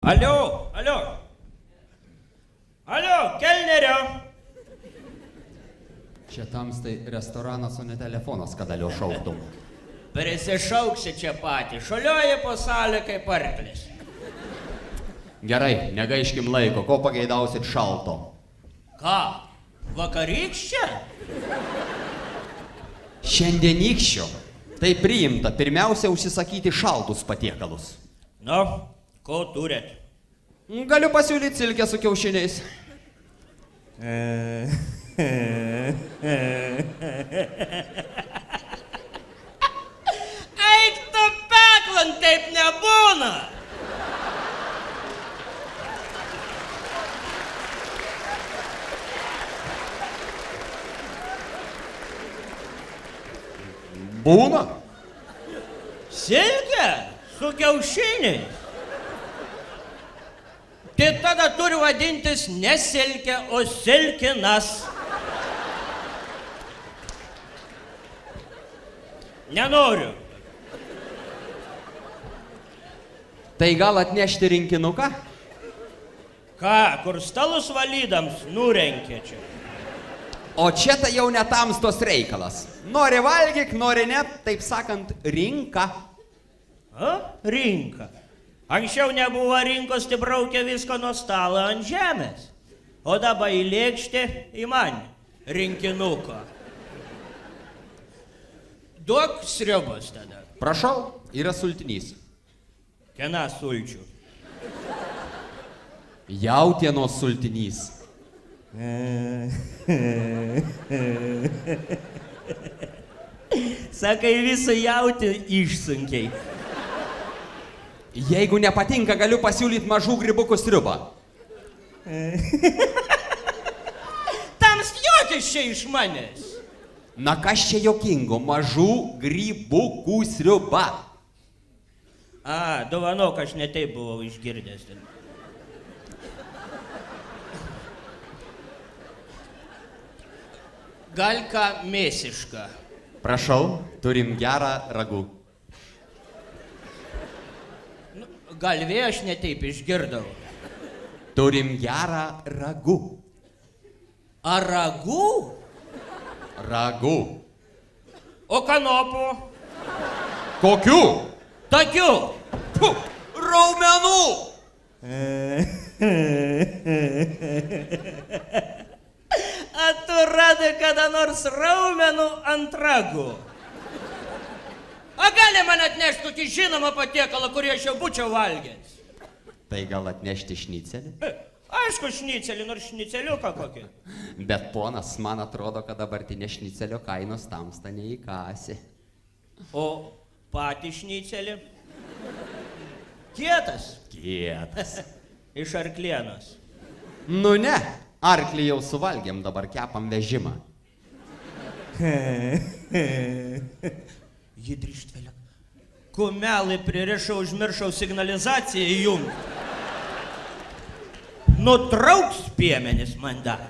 Alio, alio. Alio, kelnerio. Čia tamstai restoranas, o ne telefonas, kad alio šauktum. Prisišauksi čia patį, šalioji po salę kaip arklis. Gerai, negaiškim laiko, ko pageidausit šalto? Ką, vakarykščia? Šiandienykščio. Tai priimta, pirmiausia užsisakyti šaltus patiekalus. Nu, ko turit? Galiu pasiūlyti silkę su kiaušiniais. Eik tu peklan, taip nebūna. Būna? Silkė su kiaušiniais. Tai tada turi vadintis ne silkė, o silkinas. Nenoriu. Tai gal atnešti rinkinuką? Ką, kur stalus valydams nurenkė čia? O čia tai jau ne tamstos reikalas. Nori valgyk, nori ne, taip sakant, rinka. A? Rinka. Anksčiau nebuvo rinkos, tai braukė visko nuo stalo ant žemės. O dabar į lėkštę į man rinkinuko. Duok sriubos tada. Prašau, yra sultinys. Kena sulčių. Jautienos sultinys. Sakai, visą jautį išsunkiai. Jeigu nepatinka, galiu pasiūlyti mažų grybukų sriubą. Tams juokis čia iš manęs. Na kas čia jokingo, mažų grybukų sriuba. A, dovanok, aš ne taip buvau išgirdęs. Gal ką mėsišką. Prašau, turim gerą ragų. Galvė aš ne taip išgirdau. Turim gerą ragų. Ar ragų? Ragų. O kanopų? Kokių? Tokių. Puh, raumenų. A tu radai kada nors raumenų ant ragų? A gali man atnešti tokį žinomą patiekalą, kurį aš jau būčiau valgęs? Tai gal atnešti šnicelį? Aišku, šnicelį, nors šniceliuką kokį. Bet ponas, man atrodo, kad dabartinė šnicelio kainos tamsta neįkasi. O patį šnicelį? Kietas. Kietas. Iš arklienos. Nu ne, arklį jau suvalgėm, dabar kepam vežimą. Ji drištvelė. Kumelį pririšau, užmiršau signalizaciją įjungti. Nutrauks piemenis man dar.